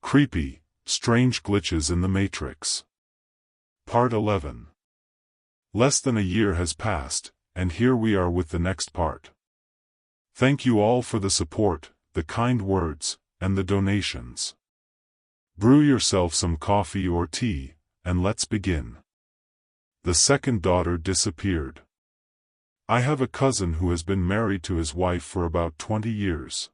Creepy, strange glitches in the Matrix. Part 11. Less than a year has passed, and here we are with the next part. Thank you all for the support, the kind words, and the donations. Brew yourself some coffee or tea, and let's begin. The second daughter disappeared. I have a cousin who has been married to his wife for about 20 years.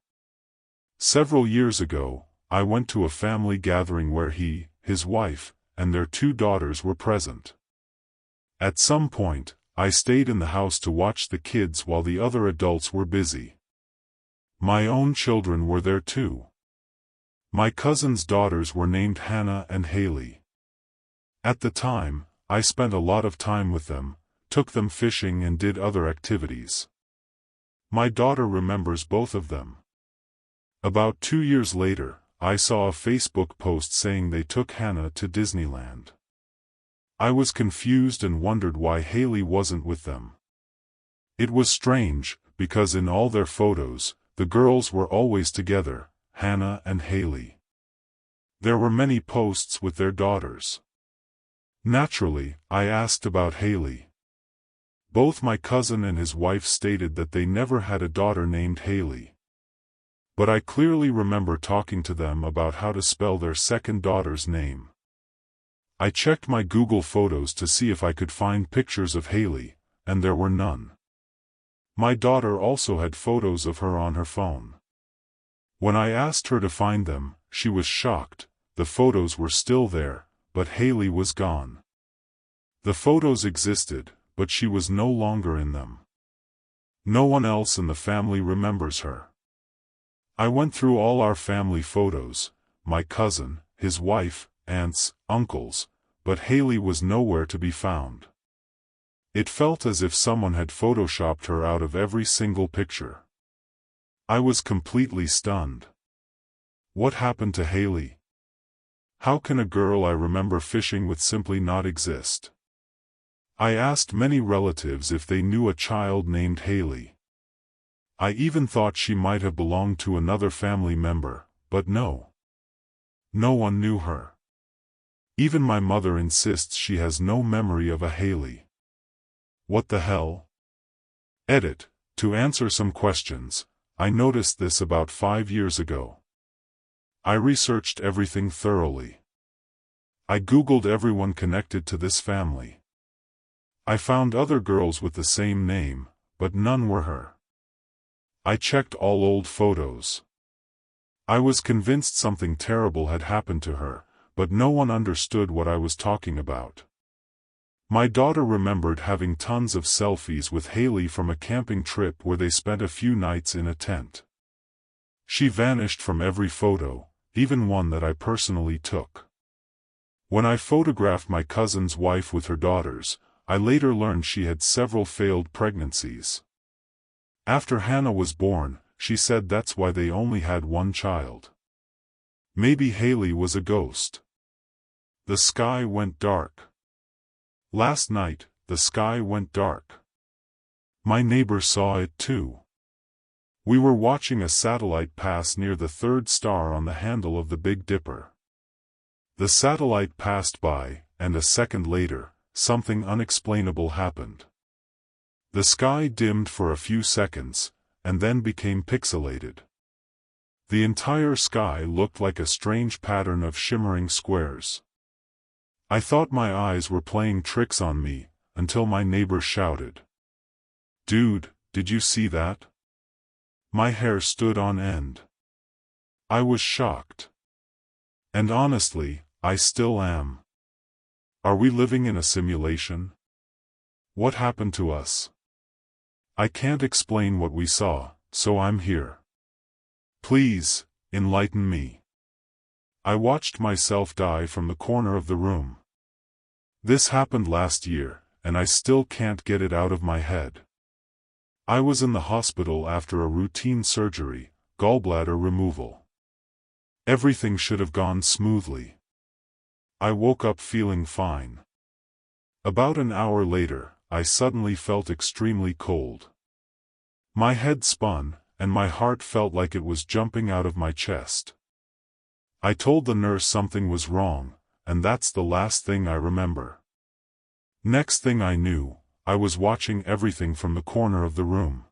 Several years ago, I went to a family gathering where he, his wife, and their 2 daughters were present. At some point, I stayed in the house to watch the kids while the other adults were busy. My own children were there too. My cousin's daughters were named Hannah and Haley. At the time, I spent a lot of time with them, took them fishing and did other activities. My daughter remembers both of them. About 2 years later, I saw a Facebook post saying they took Hannah to Disneyland. I was confused and wondered why Haley wasn't with them. It was strange, because in all their photos, the girls were always together, Hannah and Haley. There were many posts with their daughters. Naturally, I asked about Haley. Both my cousin and his wife stated that they never had a daughter named Haley. But I clearly remember talking to them about how to spell their second daughter's name. I checked my Google Photos to see if I could find pictures of Haley, and there were none. My daughter also had photos of her on her phone. When I asked her to find them, she was shocked. The photos were still there, but Haley was gone. The photos existed, but she was no longer in them. No one else in the family remembers her. I went through all our family photos, my cousin, his wife, aunts, uncles, but Haley was nowhere to be found. It felt as if someone had photoshopped her out of every single picture. I was completely stunned. What happened to Haley? How can a girl I remember fishing with simply not exist? I asked many relatives if they knew a child named Haley. I even thought she might have belonged to another family member, but no. No one knew her. Even my mother insists she has no memory of a Haley. What the hell? Edit. To answer some questions, I noticed this about 5 years ago. I researched everything thoroughly. I Googled everyone connected to this family. I found other girls with the same name, but none were her. I checked all old photos. I was convinced something terrible had happened to her, but no one understood what I was talking about. My daughter remembered having tons of selfies with Haley from a camping trip where they spent a few nights in a tent. She vanished from every photo, even one that I personally took. When I photographed my cousin's wife with her daughters, I later learned she had several failed pregnancies. After Hannah was born, she said that's why they only had one child. Maybe Haley was a ghost. The sky went dark. Last night, the sky went dark. My neighbor saw it too. We were watching a satellite pass near the 3rd star on the handle of the Big Dipper. The satellite passed by, and a second later, something unexplainable happened. The sky dimmed for a few seconds, and then became pixelated. The entire sky looked like a strange pattern of shimmering squares. I thought my eyes were playing tricks on me, until my neighbor shouted, "Dude, did you see that?" My hair stood on end. I was shocked. And honestly, I still am. Are we living in a simulation? What happened to us? I can't explain what we saw, so I'm here. Please, enlighten me. I watched myself die from the corner of the room. This happened last year, and I still can't get it out of my head. I was in the hospital after a routine surgery, gallbladder removal. Everything should have gone smoothly. I woke up feeling fine. About an hour later, I suddenly felt extremely cold. My head spun, and my heart felt like it was jumping out of my chest. I told the nurse something was wrong, and that's the last thing I remember. Next thing I knew, I was watching everything from the corner of the room.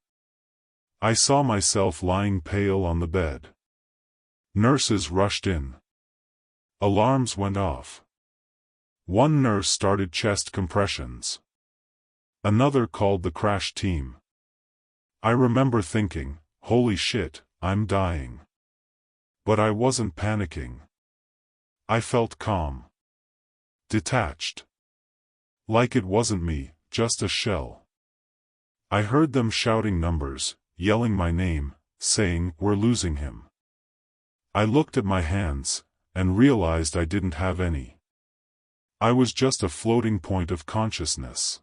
I saw myself lying pale on the bed. Nurses rushed in. Alarms went off. One nurse started chest compressions. Another called the crash team. I remember thinking, holy shit, I'm dying. But I wasn't panicking. I felt calm. Detached. Like it wasn't me, just a shell. I heard them shouting numbers, yelling my name, saying, "We're losing him." I looked at my hands, and realized I didn't have any. I was just a floating point of consciousness.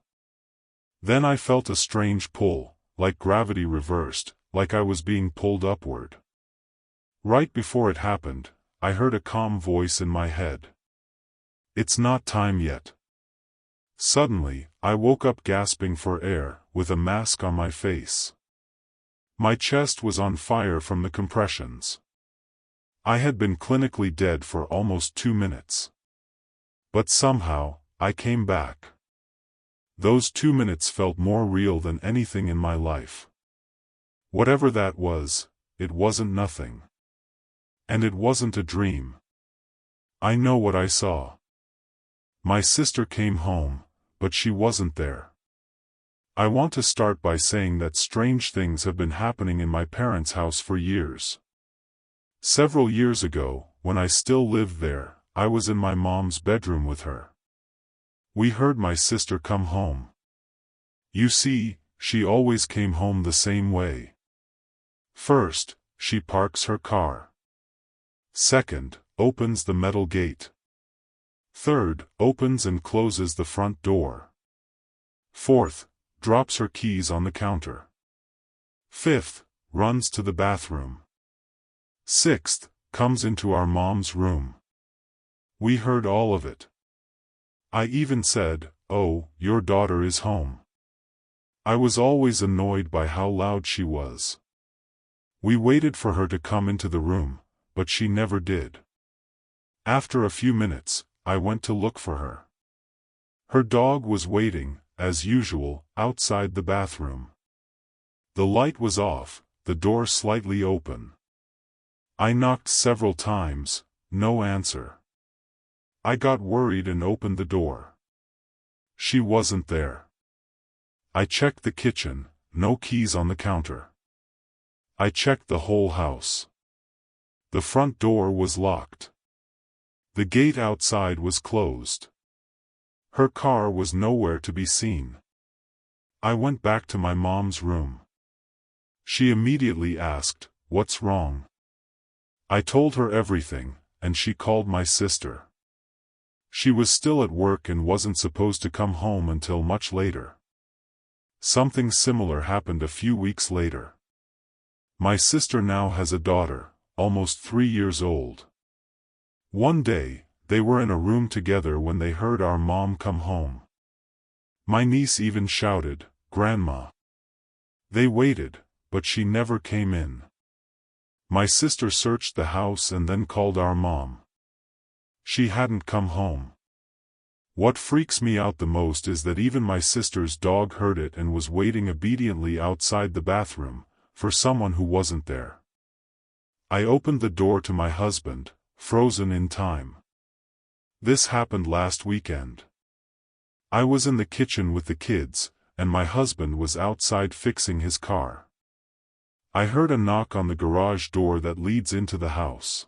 Then I felt a strange pull, like gravity reversed, like I was being pulled upward. Right before it happened, I heard a calm voice in my head. "It's not time yet." Suddenly, I woke up gasping for air, with a mask on my face. My chest was on fire from the compressions. I had been clinically dead for almost 2 minutes. But somehow, I came back. Those 2 minutes felt more real than anything in my life. Whatever that was, it wasn't nothing. And it wasn't a dream. I know what I saw. My sister came home, but she wasn't there. I want to start by saying that strange things have been happening in my parents' house for years. Several years ago, when I still lived there, I was in my mom's bedroom with her. We heard my sister come home. You see, she always came home the same way. First, she parks her car. Second, opens the metal gate. Third, opens and closes the front door. Fourth, drops her keys on the counter. Fifth, runs to the bathroom. Sixth, comes into our mom's room. We heard all of it. I even said, "Oh, your daughter is home." I was always annoyed by how loud she was. We waited for her to come into the room, but she never did. After a few minutes, I went to look for her. Her dog was waiting, as usual, outside the bathroom. The light was off, the door slightly open. I knocked several times, no answer. I got worried and opened the door. She wasn't there. I checked the kitchen, no keys on the counter. I checked the whole house. The front door was locked. The gate outside was closed. Her car was nowhere to be seen. I went back to my mom's room. She immediately asked, "What's wrong?" I told her everything, and she called my sister. She was still at work and wasn't supposed to come home until much later. Something similar happened a few weeks later. My sister now has a daughter, almost 3 years old. One day, they were in a room together when they heard our mom come home. My niece even shouted, "Grandma." They waited, but she never came in. My sister searched the house and then called our mom. She hadn't come home. What freaks me out the most is that even my sister's dog heard it and was waiting obediently outside the bathroom, for someone who wasn't there. I opened the door to my husband, frozen in time. This happened last weekend. I was in the kitchen with the kids, and my husband was outside fixing his car. I heard a knock on the garage door that leads into the house.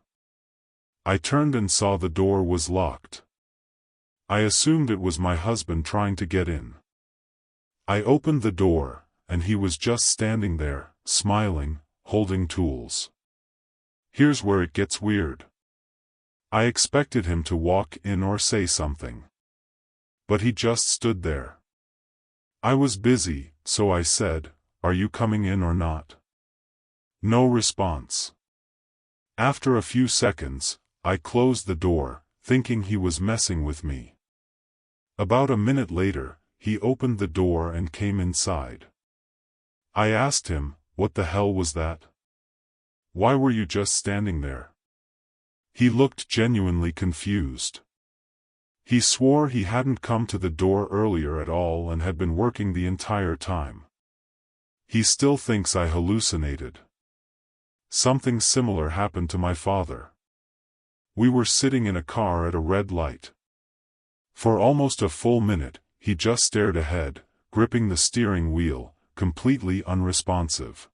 I turned and saw the door was locked. I assumed it was my husband trying to get in. I opened the door, and he was just standing there, smiling, holding tools. Here's where it gets weird. I expected him to walk in or say something. But he just stood there. I was busy, so I said, "Are you coming in or not?" No response. After a few seconds, I closed the door, thinking he was messing with me. About a minute later, he opened the door and came inside. I asked him, "What the hell was that? Why were you just standing there?" He looked genuinely confused. He swore he hadn't come to the door earlier at all and had been working the entire time. He still thinks I hallucinated. Something similar happened to my father. We were sitting in a car at a red light. For almost a full minute, he just stared ahead, gripping the steering wheel, completely unresponsive.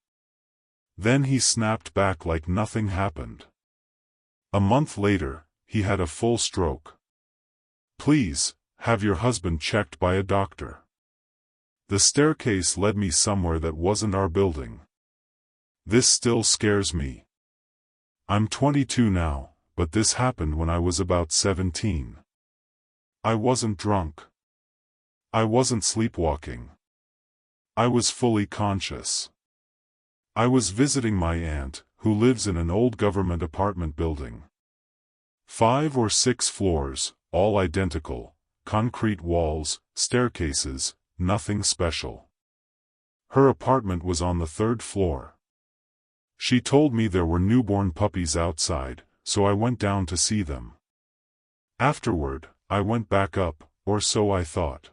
Then he snapped back like nothing happened. A month later, he had a full stroke. Please, have your husband checked by a doctor. The staircase led me somewhere that wasn't our building. This still scares me. I'm 22 now, but this happened when I was about 17. I wasn't drunk. I wasn't sleepwalking. I was fully conscious. I was visiting my aunt, who lives in an old government apartment building. 5 or 6 floors, all identical, concrete walls, staircases, nothing special. Her apartment was on the 3rd floor. She told me there were newborn puppies outside, so I went down to see them. Afterward, I went back up, or so I thought.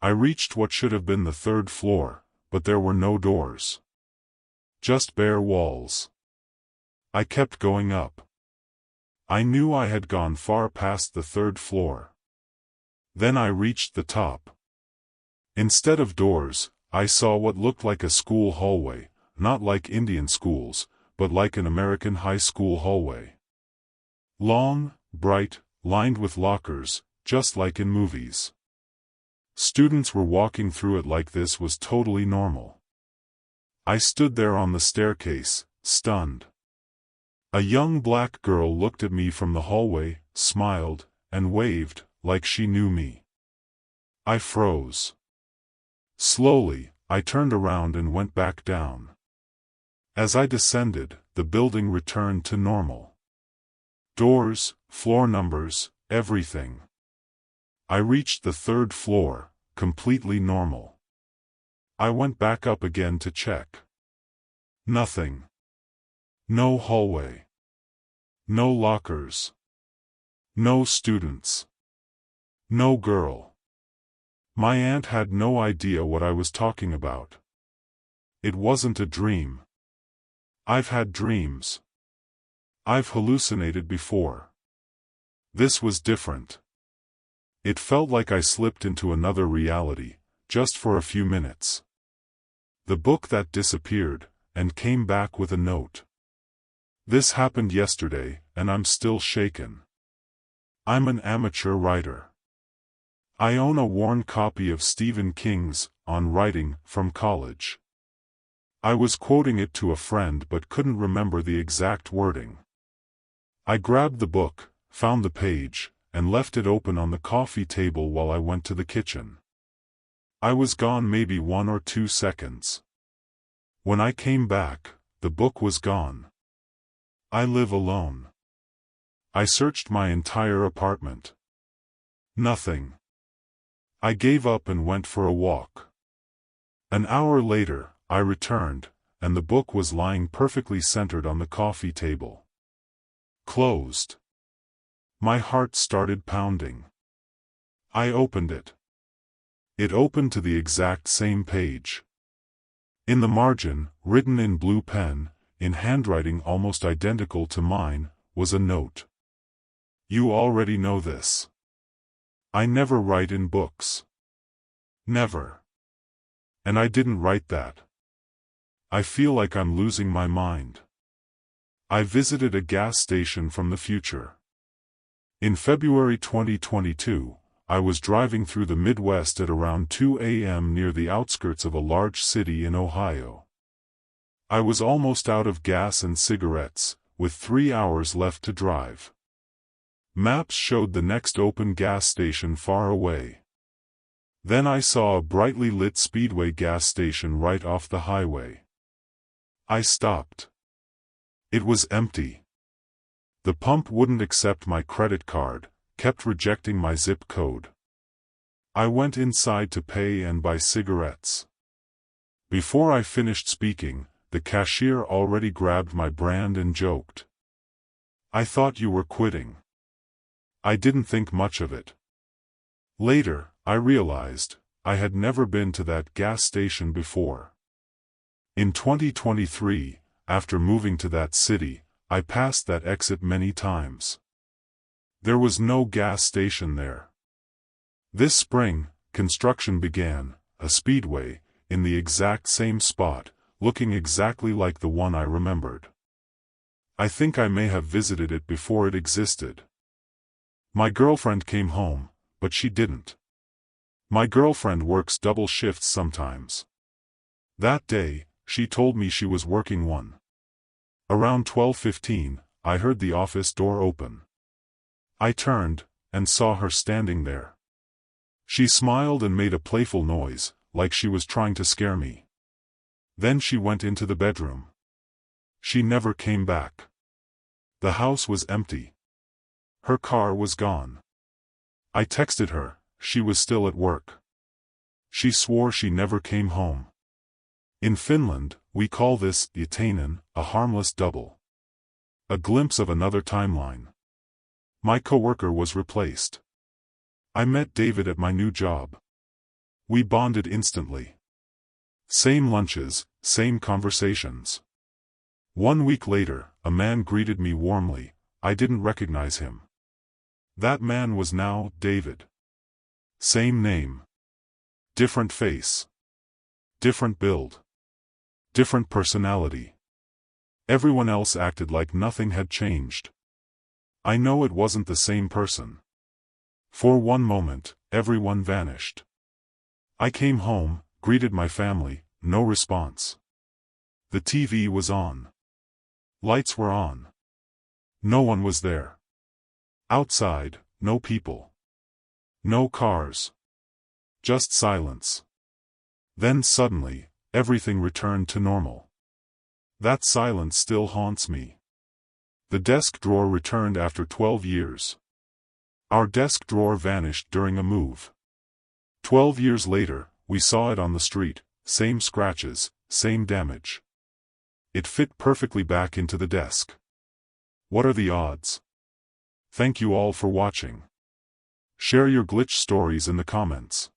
I reached what should have been the 3rd floor, but there were no doors. Just bare walls. I kept going up. I knew I had gone far past the 3rd floor. Then I reached the top. Instead of doors, I saw what looked like a school hallway, not like Indian schools, but like an American high school hallway. Long, bright, lined with lockers, just like in movies. Students were walking through it like this was totally normal. I stood there on the staircase, stunned. A young black girl looked at me from the hallway, smiled, and waved, like she knew me. I froze. Slowly, I turned around and went back down. As I descended, the building returned to normal. Doors, floor numbers, everything. I reached the 3rd floor, completely normal. I went back up again to check. Nothing. No hallway. No lockers. No students. No girl. My aunt had no idea what I was talking about. It wasn't a dream. I've had dreams. I've hallucinated before. This was different. It felt like I slipped into another reality, just for a few minutes. The book that disappeared, and came back with a note. This happened yesterday, and I'm still shaken. I'm an amateur writer. I own a worn copy of Stephen King's On Writing from college. I was quoting it to a friend but couldn't remember the exact wording. I grabbed the book, found the page, and left it open on the coffee table while I went to the kitchen. I was gone maybe 1 or 2 seconds. When I came back, the book was gone. I live alone. I searched my entire apartment. Nothing. I gave up and went for a walk. An hour later, I returned, and the book was lying perfectly centered on the coffee table. Closed. My heart started pounding. I opened it. It opened to the exact same page. In the margin, written in blue pen, in handwriting almost identical to mine, was a note. You already know this. I never write in books. Never. And I didn't write that. I feel like I'm losing my mind. I visited a gas station from the future. In February 2022, I was driving through the Midwest at around 2 a.m. near the outskirts of a large city in Ohio. I was almost out of gas and cigarettes, with 3 hours left to drive. Maps showed the next open gas station far away. Then I saw a brightly lit Speedway gas station right off the highway. I stopped. It was empty. The pump wouldn't accept my credit card, kept rejecting my zip code. I went inside to pay and buy cigarettes. Before I finished speaking, the cashier already grabbed my brand and joked. I thought you were quitting. I didn't think much of it. Later, I realized, I had never been to that gas station before. In 2023, after moving to that city, I passed that exit many times. There was no gas station there. This spring, construction began, a speedway, in the exact same spot, looking exactly like the one I remembered. I think I may have visited it before it existed. My girlfriend came home, but she didn't. My girlfriend works double shifts sometimes. That day, she told me she was working one. Around 12:15, I heard the office door open. I turned, and saw her standing there. She smiled and made a playful noise, like she was trying to scare me. Then she went into the bedroom. She never came back. The house was empty. Her car was gone. I texted her, she was still at work. She swore she never came home. In Finland, we call this itainen, a harmless double. A glimpse of another timeline. My coworker was replaced. I met David at my new job. We bonded instantly. Same lunches, same conversations. 1 week later, a man greeted me warmly. I didn't recognize him. That man was now David. Same name. Different face. Different build. Different personality. Everyone else acted like nothing had changed. I know it wasn't the same person. For one moment, everyone vanished. I came home, greeted my family, no response. The TV was on. Lights were on. No one was there. Outside, no people. No cars. Just silence. Then suddenly, everything returned to normal. That silence still haunts me. The desk drawer returned after 12 years. Our desk drawer vanished during a move. 12 years later, we saw it on the street, same scratches, same damage. It fit perfectly back into the desk. What are the odds? Thank you all for watching. Share your glitch stories in the comments.